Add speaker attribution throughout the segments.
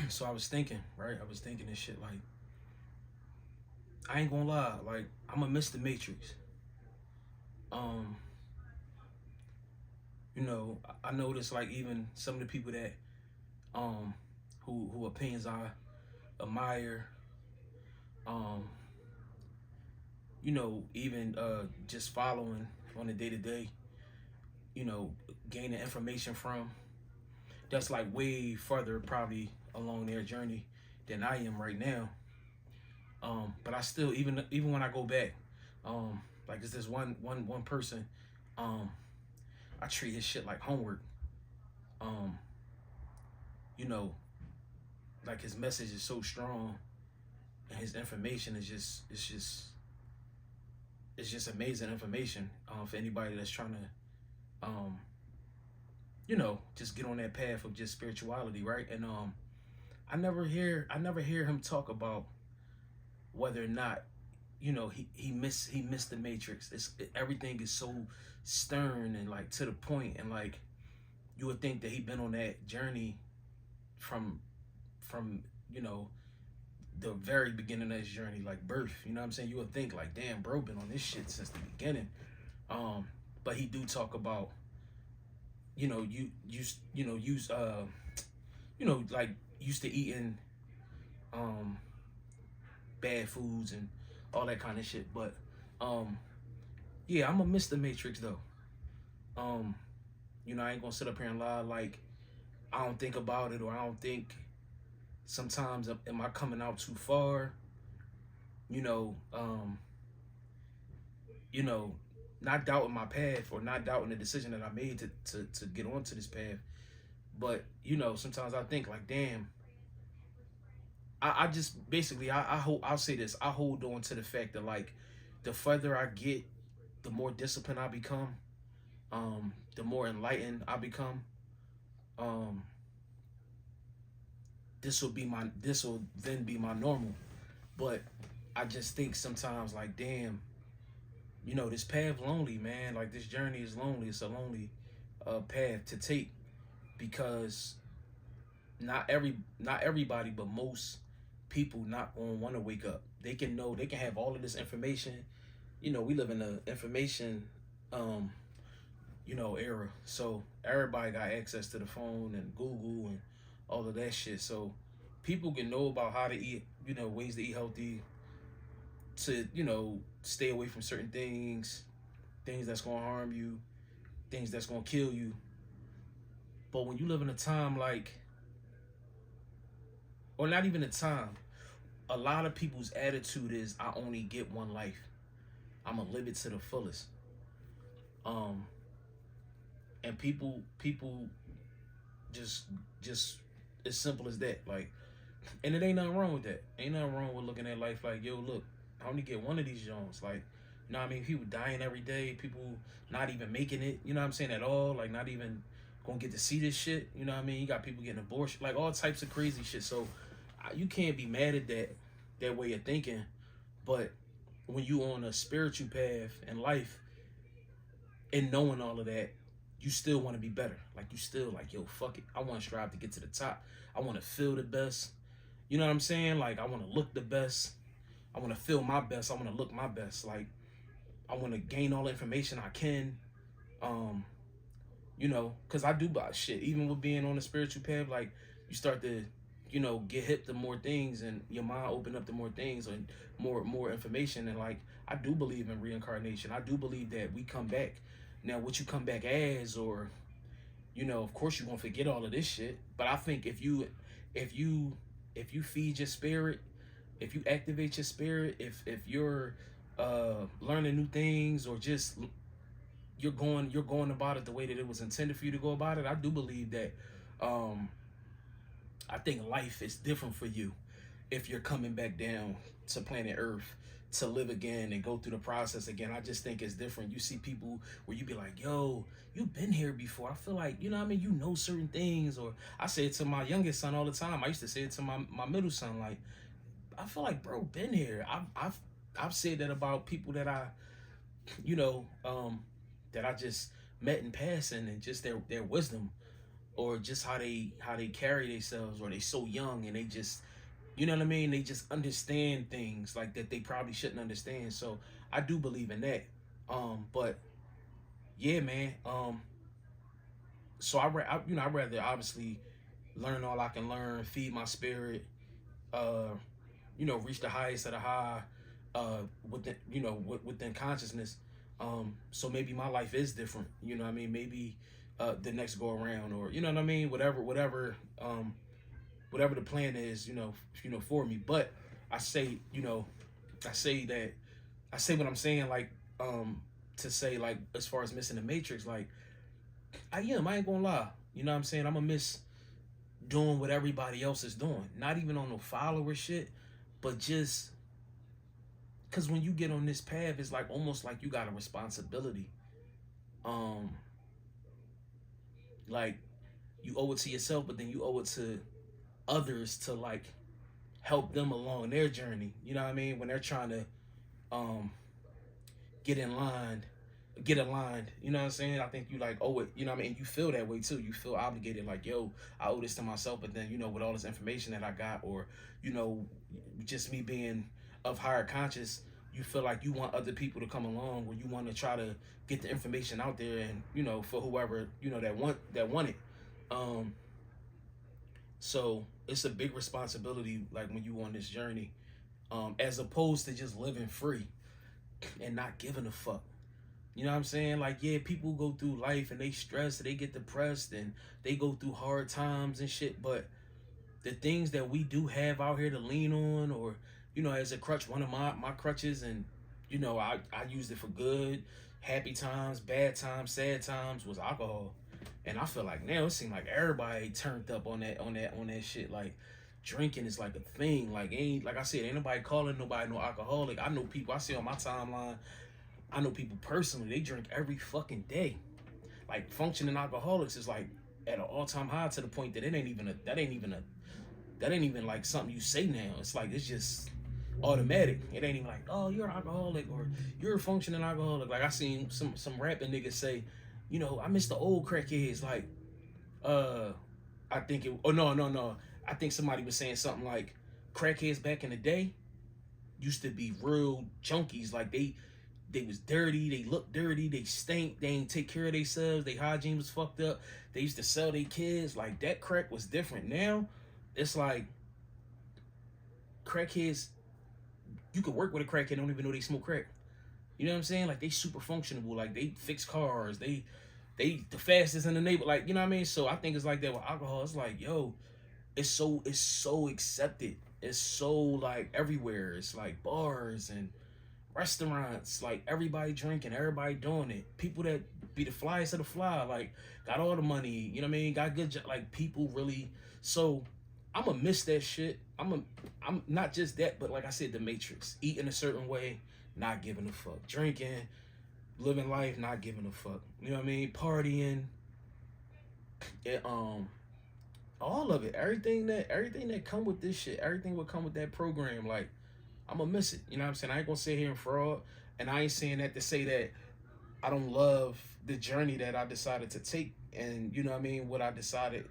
Speaker 1: So I was thinking, right? I was thinking this shit like, I ain't gonna lie, like I'm gonna miss the Matrix. Um, I noticed like even some of the people that um who opinions I admire, um, even just following on the day to day, you know, gaining information from, that's like way further probably along their journey than I am right now. But I still, even when I go back, like it's this one person, um, I treat his shit like homework. Um, you know, like his message is so strong, and his information is just amazing information. For anybody that's trying to, just get on that path of just spirituality, right? And I never hear him talk about whether or not he missed the matrix. Everything is so stern and like to the point, and like you would think that he'd been on that journey from from you know the very beginning of his journey, like birth. You know what I'm saying? You would think like, damn, bro, been on this shit since the beginning. um but he do talk about, use like used to eating um bad foods and all that kind of shit. But um yeah, I'm gonna miss the Matrix though. um I ain't gonna sit up here and lie like I don't think about it, or I don't think sometimes am I coming out too far. you know um you know Not doubting my path or not doubting the decision that I made to get onto this path. But sometimes I think like, damn, I just basically I'll say this, I hold on to the fact that like the further I get, the more disciplined I become, the more enlightened I become. um this will then be my normal. But I just think sometimes like, damn, this path lonely, man. Like this journey is lonely. It's a lonely path to take, because not everybody, but most people not gonna want to wake up. They can have all of this information. We live in the information um era. So everybody got access to the phone and Google and all of that shit. So people can know about how to eat, ways to eat healthy, to, stay away from certain things that's gonna harm you, things that's gonna kill you. But when you live in a time like, or not even a time, a lot of people's attitude is, I only get one life. I'm gonna live it to the fullest. Um, and people just just as simple as that. Like, and it ain't nothing wrong with that. Ain't nothing wrong with looking at life like, yo, look, I only get one of these Jones. Like, what I mean? People dying every day, people not even making it, you know what I'm saying, at all, like not even gonna get to see this shit, you know what I mean? You got people getting abortion, like all types of crazy shit. So you can't be mad at that way of thinking. But when you on a spiritual path in life and knowing all of that, you still want to be better. Like you still like, yo, fuck it. I want to strive to get to the top. I want to feel the best. You know what I'm saying? Like I want to look the best. I want to feel my best. I want to look my best. Like I want to gain all the information I can. Um, because I do buy shit. Even with being on the spiritual path, like you start to, get hip to more things, and your mind open up to more things and more information. And like I do believe in reincarnation. I do believe that we come back. Now, what you come back as, or of course you won't forget all of this shit. But I think if you feed your spirit, if you activate your spirit, if you're learning new things, or just you're going about it the way that it was intended for you to go about it, I do believe that um I think life is different for you if you're coming back down to planet Earth to live again and go through the process again. I just think it's different. You see people where you be like, yo, you've been here before. I feel like, what I mean, certain things. Or I say it to my youngest son all the time. I used to say it to my middle son, like, I feel like, bro, been here. I've said that about people that you know, um, that I just met in passing, and just their wisdom. or just how they carry themselves, or they so young and they just, you know what I mean, they just understand things like that they probably shouldn't understand. So I do believe in that. But yeah, man. So I rather obviously learn all I can learn, feed my spirit, uh, reach the highest of the high, within, within consciousness. So maybe my life is different. You know what I mean? Maybe the next go around, or you know what I mean? Whatever the plan is, for me. But I say, I say that I say what I'm saying, like, to say, like, as far as missing the matrix, like, I ain't gonna lie. You know what I'm saying? I'm gonna miss doing what everybody else is doing. Not even on no follower shit, but just because when you get on this path, it's like almost like you got a responsibility. Um, like, you owe it to yourself, but then you owe it to others to, like, help them along their journey. You know what I mean? When they're trying to um get in line, get aligned. You know what I'm saying? I think you, like, owe it. You know what I mean? You feel that way too. You feel obligated, like, yo, I owe this to myself. But then, with all this information that I got, or you know, just me being of higher conscious, you feel like you want other people to come along, or you want to try to get the information out there, and for whoever that want it. Um, so it's a big responsibility, like when you on this journey, as opposed to just living free and not giving a fuck. You know what I'm saying? Like, yeah, people go through life and they stress, they get depressed, and they go through hard times and shit. But the things that we do have out here to lean on, or, as a crutch, one of my crutches, and, I used it for good, happy times, bad times, sad times, was alcohol. And I feel like now it seems like everybody turned up on that shit. Like, drinking is like a thing. Like, ain't, like I said, ain't nobody calling nobody no alcoholic. I know people I see on my timeline. I know people personally, they drink every fucking day. Like, functioning alcoholics is like at an all-time high, to the point that that ain't even like something you say now. It's like, it's just automatic. It ain't even like, oh, you're an alcoholic, or you're a functioning alcoholic. Like, I seen some rapping niggas say, I miss the old crackheads. Like, uh I think it, oh, no. I think somebody was saying something like, crackheads back in the day used to be real junkies. Like, they was dirty, they looked dirty, they stink, they ain't take care of themselves, they hygiene was fucked up, they used to sell their kids. Like, that crack was different. Now it's like, crackheads, you could work with a crackhead, don't even know they smoke crack. You know what I'm saying? Like, they super functional, like, they fix cars, they the fastest in the neighborhood, like, you know what I mean? So I think it's like that with alcohol. It's like, yo, it's so accepted, it's so, like, everywhere. It's like bars and restaurants, like, everybody drinking, everybody doing it. People that be the flyest of the fly, like, got all the money, you know what I mean? Got good like, people really. So I'm gonna miss that shit. I'm not just that, but like I said, the Matrix, eating a certain way, not giving a fuck, drinking, living life, not giving a fuck. You know what I mean? Partying, it, all of it, everything that come with this shit, everything will come with that program. Like, I'm gonna miss it. You know what I'm saying? I ain't gonna sit here and fraud, and I ain't saying that to say that I don't love the journey that I decided to take, and you know what I mean, what I decided,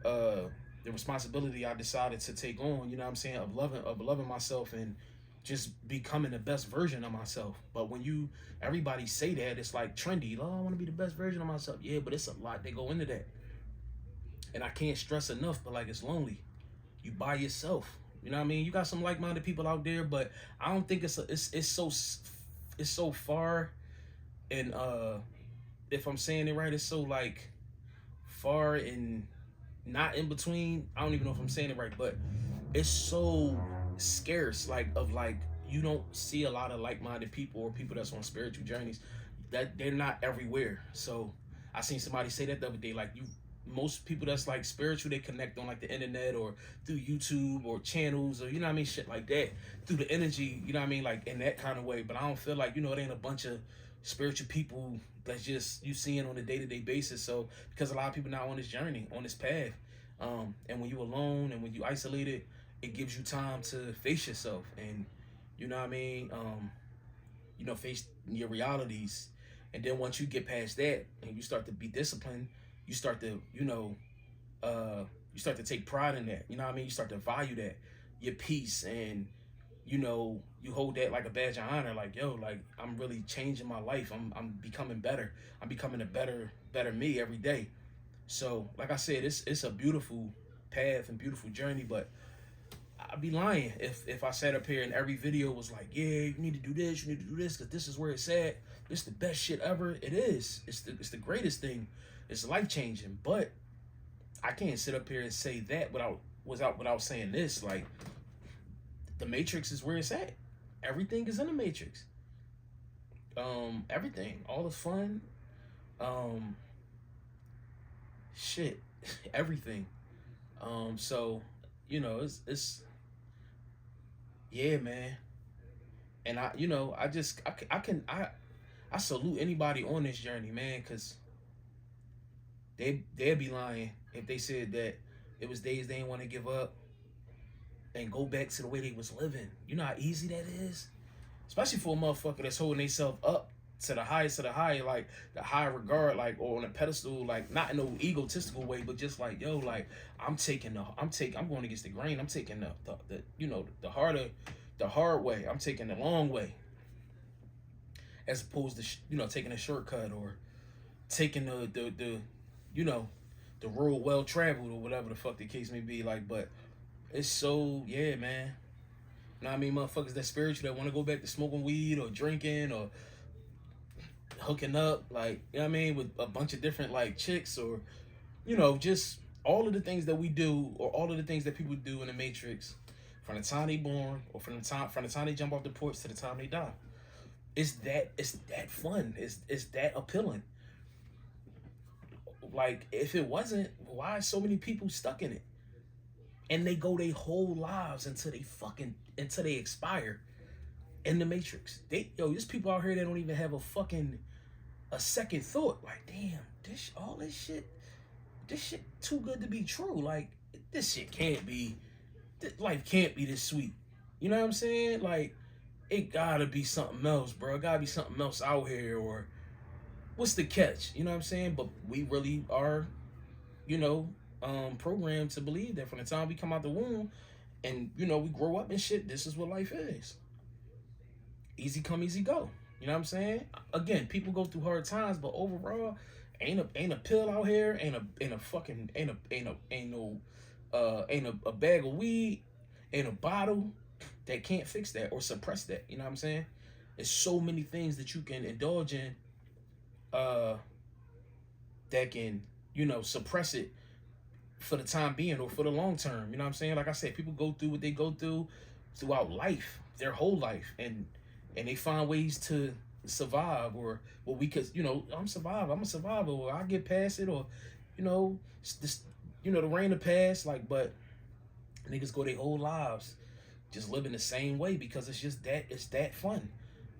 Speaker 1: uh, the responsibility I decided to take on. You know what I'm saying, of loving myself, and just becoming the best version of myself. But when everybody say that, it's like trendy. Oh, I want to be the best version of myself. Yeah, but it's a lot that go into that, and I can't stress enough. But, like, it's lonely. You by yourself. You know what I mean? You got some like-minded people out there, but I don't think it's so far, and if I'm saying it right, it's so, like, far and not in between. I don't even know if I'm saying it right, but it's so scarce. Like, you don't see a lot of like-minded people, or people that's on spiritual journeys, that they're not everywhere. So I seen somebody say that the other day, like, most people that's, like, spiritual, they connect on, like, the internet, or through YouTube or channels, or, you know what I mean, shit like that, through the energy, you know what I mean, like, in that kind of way. But I don't feel like, it ain't a bunch of spiritual people that's just you seeing on a day-to-day basis. So, because a lot of people not on this journey, on this path, and when you alone and when you isolated, it gives you time to face yourself, and, you know what I mean, face your realities. And then once you get past that and you start to be disciplined, you start to, you start to take pride in that. You know what I mean? You start to value that, your peace, and you hold that like a badge of honor. Like, yo, like I'm really changing my life. I'm becoming better. I'm becoming a better me every day. So, like I said, it's a beautiful path and beautiful journey. But I'd be lying if I sat up here and every video was like, yeah, you need to do this, you need to do this, because this is where it's at. It's the best shit ever. It is. It's the greatest thing. It's life changing. But I can't sit up here and say that without saying this. Like, the Matrix is where it's at. Everything is in the Matrix. Everything, all the fun, um, shit, everything. So it's yeah, man. And I salute anybody on this journey, man, because they'd be lying if they said that it was days they didn't want to give up and go back to the way they was living. You know how easy that is? Especially for a motherfucker that's holding themselves up to the highest of the high, like the high regard, like, or on a pedestal, like not in no egotistical way, but just like, yo, like I'm going against the grain. I'm taking the hard way. I'm taking the long way, as opposed to taking a shortcut, or taking the you know the road well traveled, or whatever the fuck the case may be. Like, but it's so, yeah, man. You know what I mean? Motherfuckers that spiritual that want to go back to smoking weed or drinking or hooking up, like, you know what I mean, with a bunch of different like chicks, or just all of the things that we do, or all of the things that people do in the Matrix, from the time they born, or from the time they jump off the porch to the time they die. It's that fun. It's that appealing. Like, if it wasn't, why are so many people stuck in it? And they go their whole lives until they expire in the Matrix. There's people out here that don't even have a second thought. Like, damn, this shit too good to be true. Like, this shit can't be, life can't be this sweet. You know what I'm saying? Like, it gotta be something else, bro. It gotta be something else out here, or what's the catch? You know what I'm saying? But we really are, you know, programmed to believe that from the time we come out the womb and, we grow up and shit, this is what life is. Easy come, easy go. You know what I'm saying? Again, people go through hard times, but overall, ain't a pill out here, ain't a bag of weed, ain't a bottle that can't fix that or suppress that. You know what I'm saying? There's so many things that you can indulge in, that can, suppress it for the time being or for the long term. You know what I'm saying? Like I said, people go through what they go through throughout life, their whole life, and they find ways to survive, or we could, I'm a survivor, or I get past it, or this, the rain of past. Like, but niggas go their whole lives just living the same way, because it's that fun.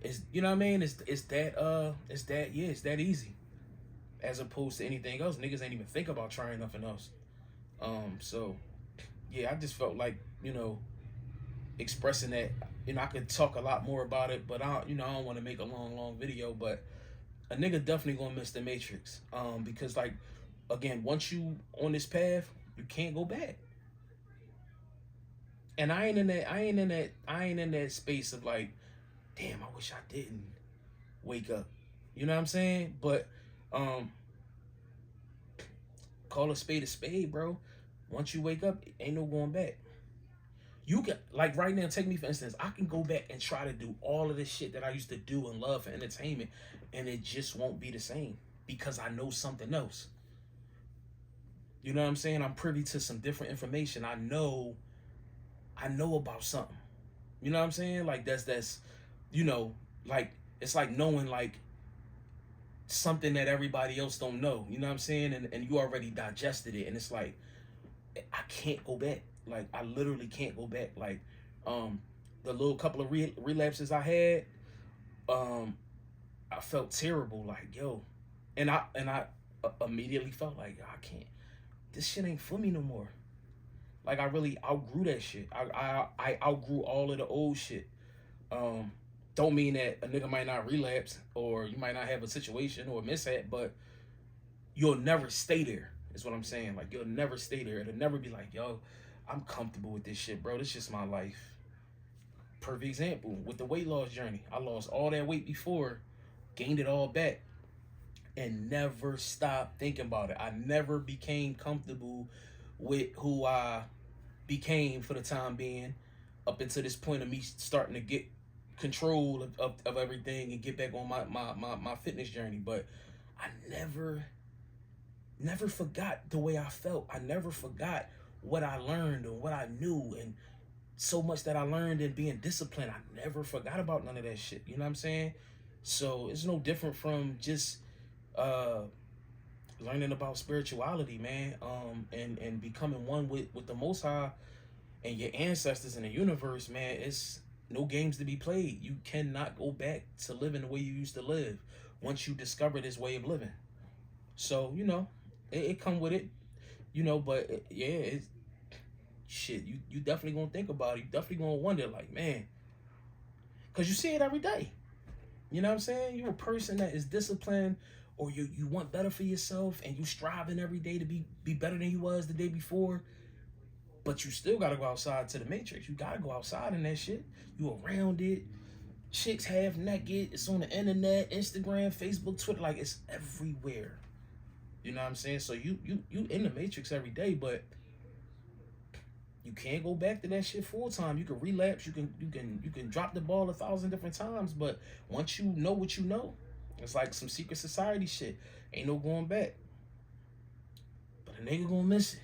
Speaker 1: It's, you know what I mean? It's that easy, as opposed to anything else. Niggas ain't even think about trying nothing else. So yeah, I just felt like, expressing that. I could talk a lot more about it, but I don't want to make a long video. But a nigga definitely gonna miss the Matrix. Because, like, again, once you on this path, you can't go back. And I ain't in that space of like, damn, I wish I didn't wake up. You know what I'm saying? But call a spade, bro. Once you wake up, ain't no going back. You can, like, right now, take me for instance, I can go back and try to do all of this shit that I used to do and love for entertainment, and it just won't be the same, because I know something else. You know what I'm saying? I'm privy to some different information. I know about something. You know what I'm saying? Like, that's like, it's like knowing, like, something that everybody else don't know. You know what I'm saying? And you already digested it, and it's like, I can't go back. Like, I literally can't go back. Like, the little couple of relapses I had, I felt terrible. Like, yo, and I immediately felt like, I can't. This shit ain't for me no more. Like, I really outgrew that shit. I outgrew all of the old shit. Don't mean that a nigga might not relapse, or you might not have a situation or a mishap, but you'll never stay there. Is what I'm saying. Like you'll never stay there. It'll never be like, yo, I'm comfortable with this shit, bro. This is just my life. Perfect example with the weight loss journey. I lost all that weight before, gained it all back, and never stopped thinking about it. I never became comfortable with who I became for the time being, up until this point of me starting to get control of everything and get back on my fitness journey. But I never forgot the way I felt. I never forgot what I learned and what I knew, and so much that I learned in being disciplined. I never forgot about none of that shit. You know what I'm saying? So it's no different from just uh learning about spirituality, man, and becoming one with the Most High and your ancestors in the universe, man. It's no games to be played. You cannot go back to living the way you used to live once you discover this way of living. So it come with it, but yeah, it's shit. You definitely gonna think about it. You definitely gonna wonder, like, man, because you see it every day. You know what I'm saying? You're a person that is disciplined, or you want better for yourself, and you striving every day to be better than you was the day before. But you still gotta go outside to the matrix. You gotta go outside in that shit. You around it. Chicks half naked. It's on the internet, Instagram, Facebook, Twitter. Like, it's everywhere. You know what I'm saying? So you in the matrix every day, but you can't go back to that shit full time. You can relapse. You can drop the ball 1,000 different times. But once you know what you know, it's like some secret society shit. Ain't no going back. But a nigga gonna miss it.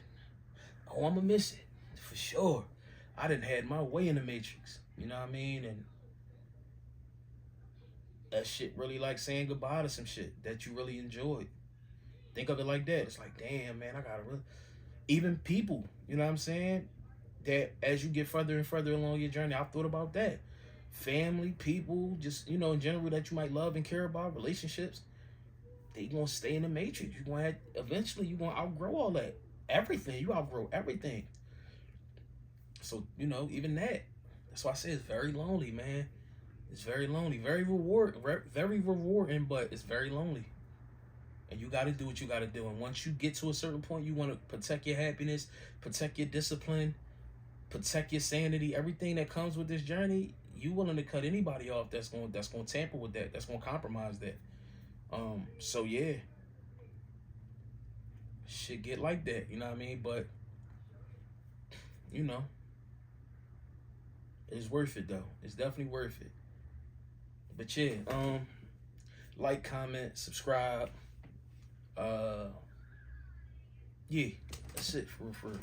Speaker 1: Oh, I'ma miss it for sure. I done had my way in the matrix. You know what I mean? And that shit really like saying goodbye to some shit that you really enjoyed. Think of it like that. It's like, damn, man, I gotta really. Even people, you know what I'm saying? That as you get further and further along your journey, I've thought about that. Family, people, just, in general that you might love and care about, relationships, they gonna stay in the matrix. Eventually you're gonna outgrow all that. Everything. You outgrow everything. So, even that. That's why I say it's very lonely, man. It's very lonely. Very rewarding, but it's very lonely. And you got to do what you got to do. And once you get to a certain point, you want to protect your happiness, protect your discipline, protect your sanity, everything that comes with this journey. You willing to cut anybody off that's going to tamper with that, that's going to compromise that. So yeah, shit get like that. You know what I mean? But it's worth it though. It's definitely worth it. But yeah, like, comment, subscribe. Yeah, that's it for real.